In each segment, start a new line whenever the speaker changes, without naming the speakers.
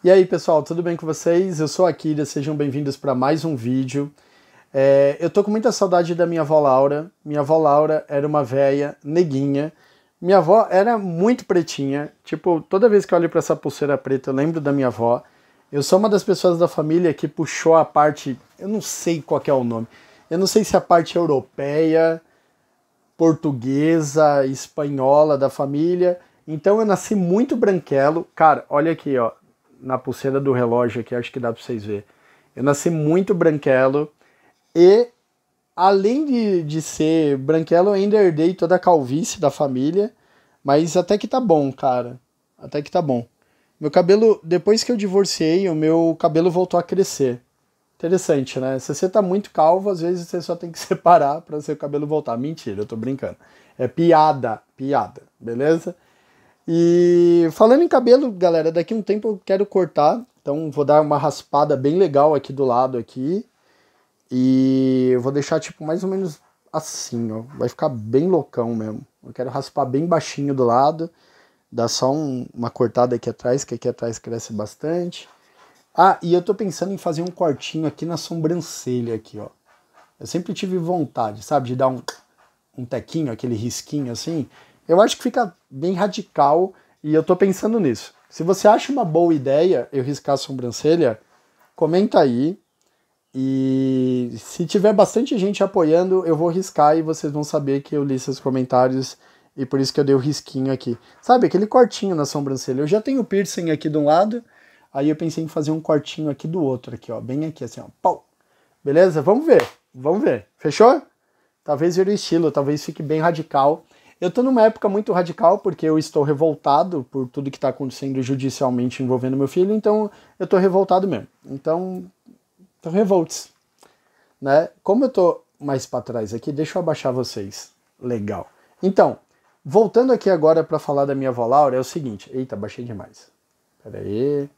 E aí pessoal, tudo bem com vocês? Eu sou a Kira, sejam bem-vindos para mais um vídeo. Eu tô com muita saudade da minha avó Laura. Minha avó Laura era uma véia neguinha. Minha avó era muito pretinha. Tipo, toda vez que eu olho para essa pulseira preta eu lembro da minha avó. Eu sou uma das pessoas da família que puxou a parte, eu não sei qual que é o nome. Eu não sei se é a parte europeia, portuguesa, espanhola da família. Então eu nasci muito branquelo. Cara, olha aqui, ó, na pulseira do relógio aqui, acho que dá pra vocês verem. Eu nasci muito branquelo e, além de ser branquelo, eu ainda herdei toda a calvície da família, mas até que tá bom, cara. Até que tá bom. Meu cabelo, depois que eu divorciei, o meu cabelo voltou a crescer. Interessante, né? Se você tá muito calvo, às vezes você só tem que separar para seu cabelo voltar. Mentira, eu tô brincando. É piada, piada, beleza? E falando em cabelo, galera, daqui a um tempo eu quero cortar, então vou dar uma raspada bem legal aqui do lado aqui e eu vou deixar tipo mais ou menos assim, ó, vai ficar bem loucão mesmo. Eu quero raspar bem baixinho do lado, dar só uma cortada aqui atrás, que aqui atrás cresce bastante. Ah, e eu tô pensando em fazer um cortinho aqui na sobrancelha aqui, ó. Eu sempre tive vontade, sabe, de dar um tequinho, aquele risquinho assim. Eu acho que fica bem radical e eu tô pensando nisso. Se você acha uma boa ideia eu riscar a sobrancelha, comenta aí. E se tiver bastante gente apoiando, eu vou riscar e vocês vão saber que eu li seus comentários e por isso que eu dei o risquinho aqui. Sabe, aquele cortinho na sobrancelha. Eu já tenho o piercing aqui de um lado, aí eu pensei em fazer um cortinho aqui do outro, aqui, ó, bem aqui, assim, ó, pau. Beleza? Vamos ver, vamos ver. Fechou? Talvez vire o estilo, talvez fique bem radical. Eu tô numa época muito radical porque eu estou revoltado por tudo que está acontecendo judicialmente envolvendo meu filho, então eu tô revoltado mesmo. Então revolts, né? Como eu tô mais para trás aqui, deixa eu abaixar vocês. Legal. Então, voltando aqui agora para falar da minha avó Laura, é o seguinte. Eita, baixei demais. Pera aí.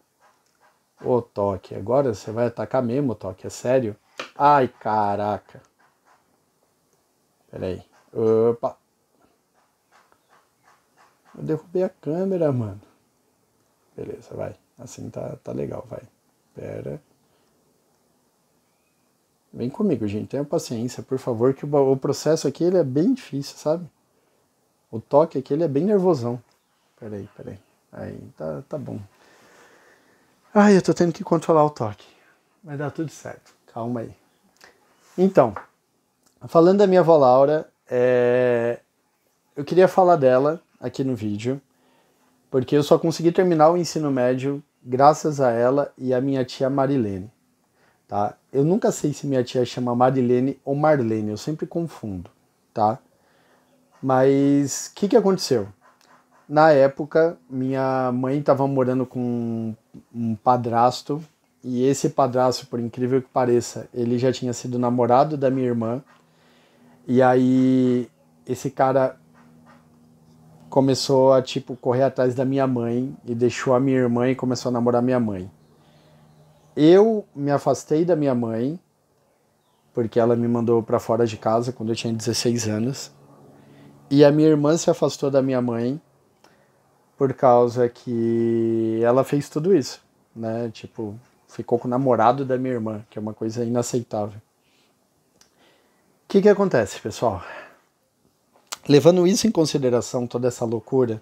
Ô, Toque, agora você vai atacar mesmo, Toque, é sério? Ai, caraca. Pera aí. Opa. Eu derrubei a câmera, mano. Beleza, vai. Assim tá legal, vai. Pera. Vem comigo, gente. Tenha paciência, por favor, que o processo aqui ele é bem difícil, sabe? O toque aqui ele é bem nervosão. Peraí. Aí, tá bom. Ai, eu tô tendo que controlar o toque. Vai dar tudo certo. Calma aí. Então, falando da minha avó Laura, eu queria falar dela aqui no vídeo, porque eu só consegui terminar o ensino médio graças a ela e a minha tia Marilene. Tá? Eu nunca sei se minha tia chama Marilene ou Marlene, eu sempre confundo, tá? Mas o que aconteceu? Na época, minha mãe estava morando com um padrasto, e esse padrasto, por incrível que pareça, ele já tinha sido namorado da minha irmã, e aí esse cara começou a, tipo, correr atrás da minha mãe, e deixou a minha irmã e começou a namorar minha mãe. Eu me afastei da minha mãe, porque ela me mandou para fora de casa quando eu tinha 16 anos, e a minha irmã se afastou da minha mãe, por causa que ela fez tudo isso, né? Tipo, ficou com o namorado da minha irmã, que é uma coisa inaceitável. O que acontece, pessoal? Levando isso em consideração, toda essa loucura,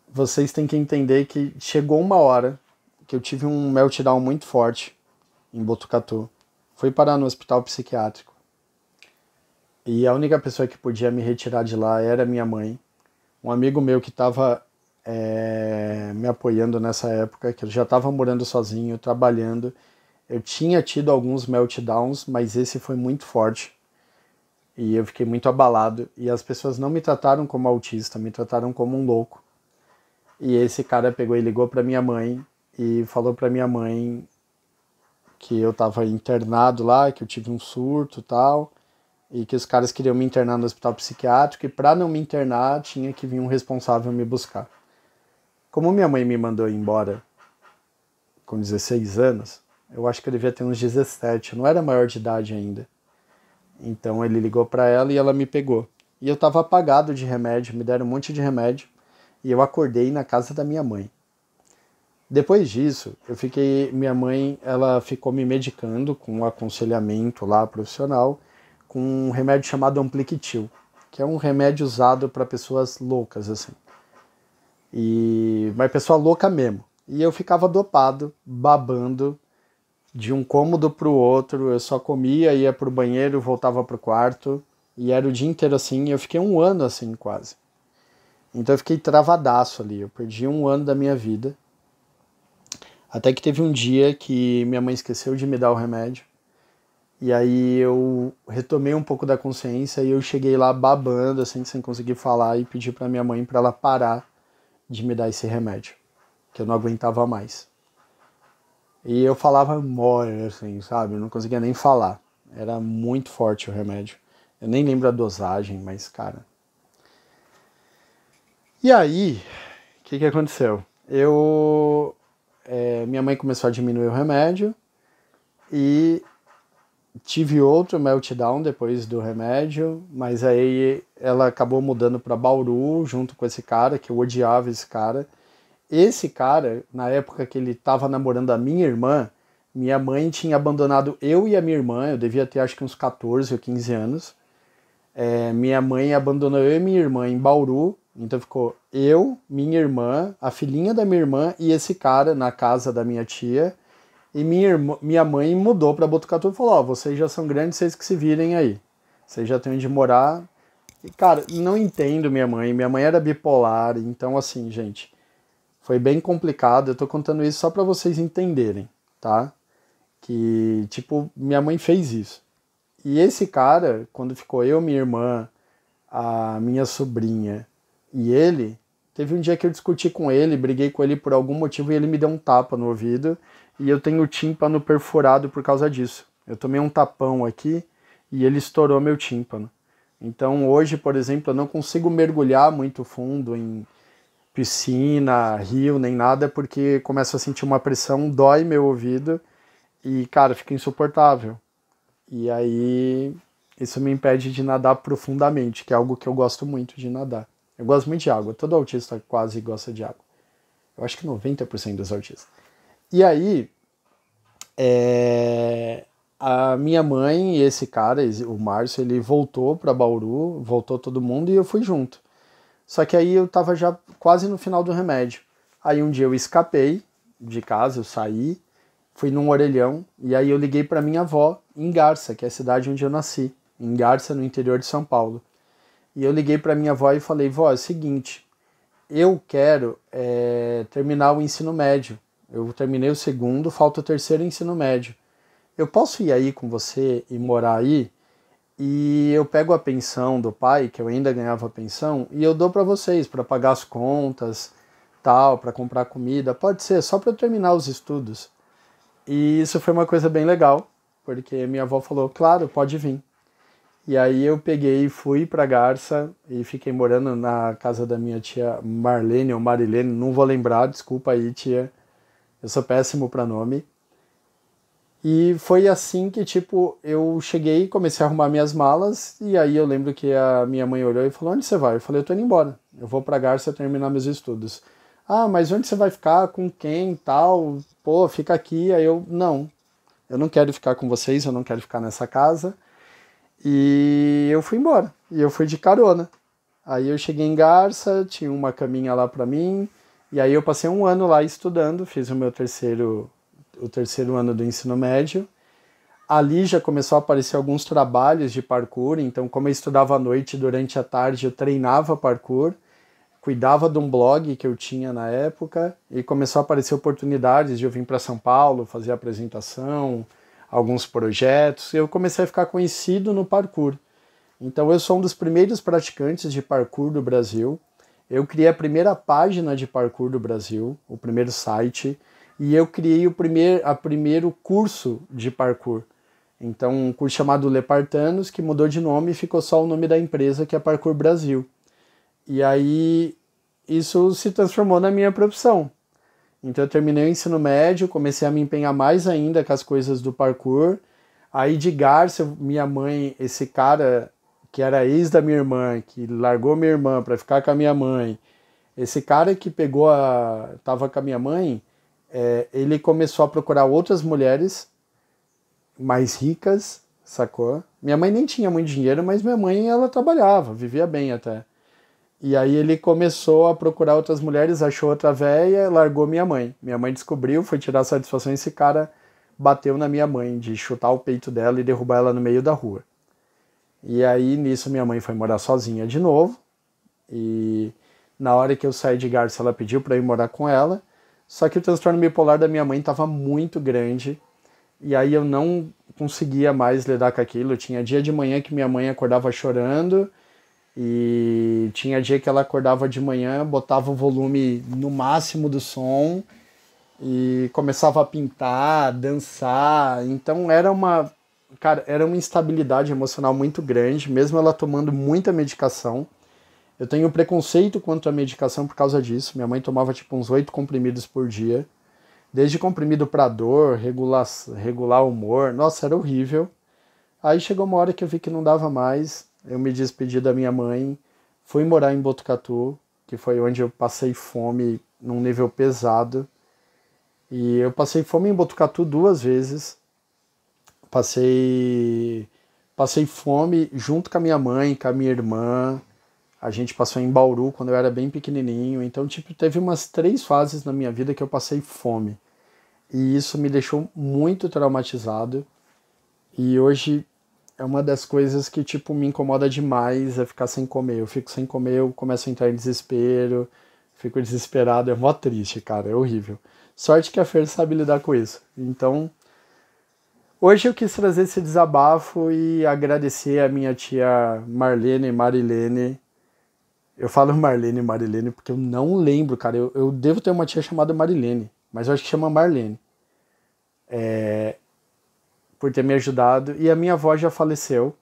vocês têm que entender que chegou uma hora que eu tive um meltdown muito forte em Botucatu. Fui parar no hospital psiquiátrico. E a única pessoa que podia me retirar de lá era minha mãe. Um amigo meu que estava me apoiando nessa época, que eu já estava morando sozinho, trabalhando. Eu tinha tido alguns meltdowns, mas esse foi muito forte. E eu fiquei muito abalado. E as pessoas não me trataram como autista, me trataram como um louco. E esse cara pegou e ligou para minha mãe e falou para minha mãe que eu estava internado lá, que eu tive um surto e tal, e que os caras queriam me internar no hospital psiquiátrico, e para não me internar tinha que vir um responsável me buscar. Como minha mãe me mandou embora com 16 anos, eu acho que eu devia ter uns 17, eu não era maior de idade ainda. Então ele ligou para ela e ela me pegou. E eu estava apagado de remédio, me deram um monte de remédio, e eu acordei na casa da minha mãe. Depois disso, minha mãe, ela ficou me medicando com um aconselhamento lá profissional com um remédio chamado Ampliquitil, que é um remédio usado para pessoas loucas assim. Mas pessoa louca mesmo. E eu ficava dopado, babando de um cômodo pro outro, eu só comia, ia pro banheiro, voltava pro quarto, e era o dia inteiro assim, e eu fiquei um ano assim quase. Então eu fiquei travadaço ali, eu perdi um ano da minha vida. Até que teve um dia que minha mãe esqueceu de me dar o remédio, e aí eu retomei um pouco da consciência e eu cheguei lá babando, assim, sem conseguir falar, e pedi pra minha mãe pra ela parar de me dar esse remédio, que eu não aguentava mais. E eu falava mole, assim, sabe? Eu não conseguia nem falar. Era muito forte o remédio. Eu nem lembro a dosagem, mas, cara... E aí, o que aconteceu? Minha mãe começou a diminuir o remédio e tive outro meltdown depois do remédio, mas aí ela acabou mudando para Bauru junto com esse cara, que eu odiava esse cara. Esse cara, na época que ele estava namorando a minha irmã, minha mãe tinha abandonado eu e a minha irmã, eu devia ter acho que uns 14 ou 15 anos. Minha mãe abandonou eu e minha irmã em Bauru, então ficou eu, minha irmã, a filhinha da minha irmã e esse cara na casa da minha tia. E minha mãe mudou para Botucatu e falou, ó, vocês já são grandes, vocês que se virem aí. Vocês já têm onde morar. E, cara, não entendo minha mãe. Minha mãe era bipolar, então assim, gente, foi bem complicado. Eu tô contando isso só para vocês entenderem, tá? Que, tipo, minha mãe fez isso. E esse cara, quando ficou eu, minha irmã, a minha sobrinha e ele, teve um dia que eu discuti com ele, briguei com ele por algum motivo e ele me deu um tapa no ouvido e eu tenho o tímpano perfurado por causa disso. Eu tomei um tapão aqui e ele estourou meu tímpano. Então hoje, por exemplo, eu não consigo mergulhar muito fundo em piscina, rio, nem nada, porque começo a sentir uma pressão, dói meu ouvido e, cara, fica insuportável. E aí isso me impede de nadar profundamente, que é algo que eu gosto muito de nadar. Eu gosto muito de água, todo autista quase gosta de água. Eu acho que 90% dos autistas. E aí, a minha mãe e esse cara, o Márcio, ele voltou para Bauru, voltou todo mundo e eu fui junto. Só que aí eu tava já quase no final do remédio. Aí um dia eu escapei de casa, eu saí, fui num orelhão e aí eu liguei para minha avó em Garça, que é a cidade onde eu nasci, em Garça, no interior de São Paulo. E eu liguei para minha avó e falei, vó, é o seguinte, eu quero terminar o ensino médio. Eu terminei o segundo, falta o terceiro ensino médio. Eu posso ir aí com você e morar aí? E eu pego a pensão do pai, que eu ainda ganhava pensão, e eu dou para vocês, para pagar as contas, tal, para comprar comida. Pode ser, só para eu terminar os estudos. E isso foi uma coisa bem legal, porque minha avó falou, claro, pode vir. E aí eu peguei e fui para Garça e fiquei morando na casa da minha tia Marlene ou Marilene, não vou lembrar, desculpa aí, tia. Eu sou péssimo para nome. E foi assim que, tipo, eu cheguei e comecei a arrumar minhas malas, e aí eu lembro que a minha mãe olhou e falou, onde você vai? Eu falei, eu tô indo embora, eu vou pra Garça terminar meus estudos. Ah, mas onde você vai ficar? Com quem? Tal? Pô, fica aqui. Aí eu não quero ficar com vocês, eu não quero ficar nessa casa. E eu fui embora, e eu fui de carona. Aí eu cheguei em Garça, tinha uma caminha lá pra mim, e aí eu passei um ano lá estudando, fiz o terceiro ano do ensino médio. Ali já começou a aparecer alguns trabalhos de parkour, então como eu estudava à noite, durante a tarde eu treinava parkour, cuidava de um blog que eu tinha na época, e começou a aparecer oportunidades de eu vir para São Paulo, fazer apresentação, alguns projetos, e eu comecei a ficar conhecido no parkour. Então eu sou um dos primeiros praticantes de parkour do Brasil, eu criei a primeira página de parkour do Brasil, o primeiro site, e eu criei o primeiro curso de parkour. Então, um curso chamado Lepartanos, que mudou de nome e ficou só o nome da empresa, que é Parkour Brasil. E aí, isso se transformou na minha profissão. Então, eu terminei o ensino médio, comecei a me empenhar mais ainda com as coisas do parkour. Aí, de Garça, minha mãe, esse cara que era ex da minha irmã, que largou minha irmã para ficar com a minha mãe, esse cara que tava com a minha mãe, ele começou a procurar outras mulheres mais ricas, sacou? Minha mãe nem tinha muito dinheiro, mas minha mãe, ela trabalhava, vivia bem até. E aí ele começou a procurar outras mulheres, achou outra véia, largou minha mãe. Minha mãe descobriu, foi tirar satisfação e esse cara bateu na minha mãe, de chutar o peito dela e derrubar ela no meio da rua. E aí nisso minha mãe foi morar sozinha de novo. E na hora que eu saí de Garça, ela pediu para eu ir morar com ela. Só que o transtorno bipolar da minha mãe estava muito grande. E aí eu não conseguia mais lidar com aquilo. Tinha dia de manhã que minha mãe acordava chorando. E tinha dia que ela acordava de manhã, botava o volume no máximo do som e começava a pintar, dançar. Então era uma instabilidade emocional muito grande, mesmo ela tomando muita medicação. Eu tenho preconceito quanto à medicação por causa disso. Minha mãe tomava tipo uns 8 comprimidos por dia. Desde comprimido para dor, regular o humor. Nossa, era horrível. Aí chegou uma hora que eu vi que não dava mais. Eu me despedi da minha mãe. Fui morar em Botucatu, que foi onde eu passei fome num nível pesado. E eu passei fome em Botucatu 2 vezes. Passei fome junto com a minha mãe, com a minha irmã. A gente passou em Bauru quando eu era bem pequenininho. Então, tipo, teve umas 3 fases na minha vida que eu passei fome. E isso me deixou muito traumatizado. E hoje é uma das coisas que, tipo, me incomoda demais é ficar sem comer. Eu fico sem comer, eu começo a entrar em desespero. Fico desesperado, é mó triste, cara, é horrível. Sorte que a Fer sabe lidar com isso. Então, hoje eu quis trazer esse desabafo e agradecer a minha tia Marlene Marilene. Eu falo Marlene Marilene porque eu não lembro, cara. Eu devo ter uma tia chamada Marilene, mas eu acho que chama Marlene. Por ter me ajudado. E a minha avó já faleceu.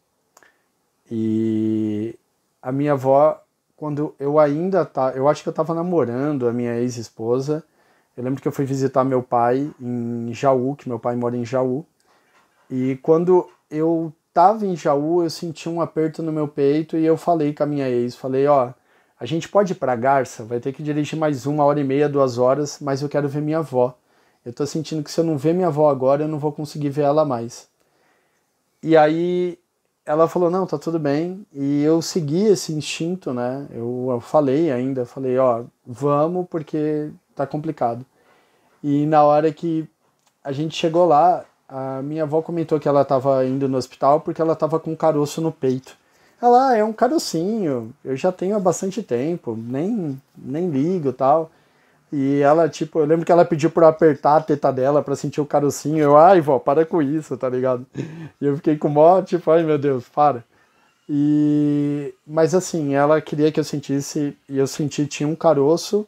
E a minha avó, quando eu ainda eu acho que eu estava namorando a minha ex-esposa. Eu lembro que eu fui visitar meu pai em Jaú, que meu pai mora em Jaú. E quando eu estava em Jaú, eu senti um aperto no meu peito e eu falei com a minha ex, falei, ó, a gente pode ir pra Garça, vai ter que dirigir mais 1h30, 2 horas, mas eu quero ver minha avó. Eu tô sentindo que se eu não ver minha avó agora, eu não vou conseguir ver ela mais. E aí ela falou, não, tá tudo bem. E eu segui esse instinto, né? Eu falei ainda, falei, ó, vamos porque tá complicado. E na hora que a gente chegou lá, a minha avó comentou que ela estava indo no hospital porque ela estava com um caroço no peito. Ela, é um carocinho, eu já tenho há bastante tempo, nem ligo e tal. E ela, tipo, eu lembro que ela pediu pra eu apertar a teta dela pra sentir o carocinho. Eu, ai, vó, para com isso, tá ligado? E eu fiquei com mó, tipo, ai meu Deus, para. Mas assim, ela queria que eu sentisse, e eu senti, tinha um caroço,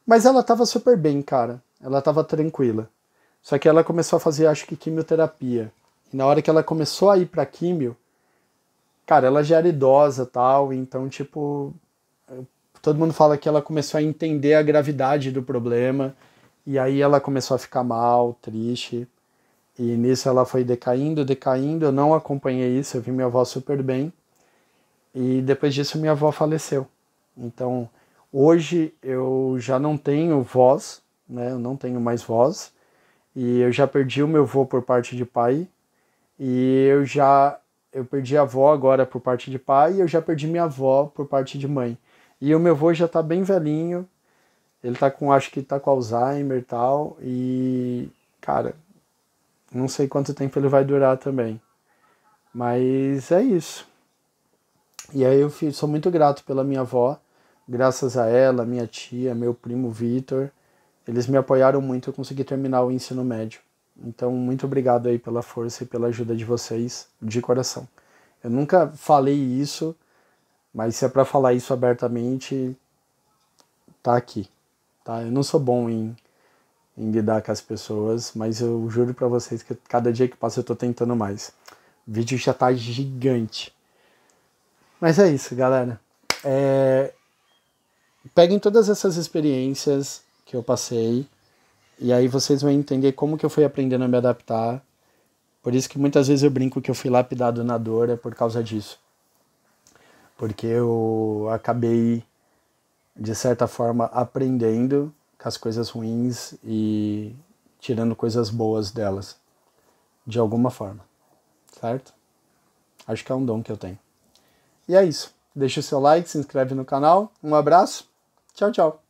mas ela tava super bem, cara. Ela tava tranquila. Só que ela começou a fazer, acho que, quimioterapia. E na hora que ela começou a ir pra químio, cara, ela já era idosa e tal, então, tipo, todo mundo fala que ela começou a entender a gravidade do problema, e aí ela começou a ficar mal, triste, e nisso ela foi decaindo, eu não acompanhei isso, eu vi minha avó super bem, e depois disso minha avó faleceu. Então, hoje eu já não tenho voz, né, eu não tenho mais voz, e eu já perdi o meu avô por parte de pai, e eu perdi a avó agora por parte de pai, e eu já perdi minha avó por parte de mãe. E o meu avô já tá bem velhinho, ele tá com, acho que tá com Alzheimer e tal, e, cara, não sei quanto tempo ele vai durar também. Mas é isso. E aí sou muito grato pela minha avó, graças a ela, minha tia, meu primo Vitor, eles me apoiaram muito, eu consegui terminar o ensino médio. Então, muito obrigado aí pela força e pela ajuda de vocês, de coração. Eu nunca falei isso, mas se é pra falar isso abertamente, tá aqui. Tá? Eu não sou bom em lidar com as pessoas, mas eu juro pra vocês que cada dia que passa eu tô tentando mais. O vídeo já tá gigante. Mas é isso, galera. Peguem todas essas experiências que eu passei e aí vocês vão entender como que eu fui aprendendo a me adaptar. Por isso que muitas vezes eu brinco que eu fui lapidado na dor, é por causa disso. Porque eu acabei, de certa forma, aprendendo com as coisas ruins e tirando coisas boas delas, de alguma forma, certo? Acho que é um dom que eu tenho. E é isso. Deixa o seu like, se inscreve no canal. Um abraço. Tchau, tchau.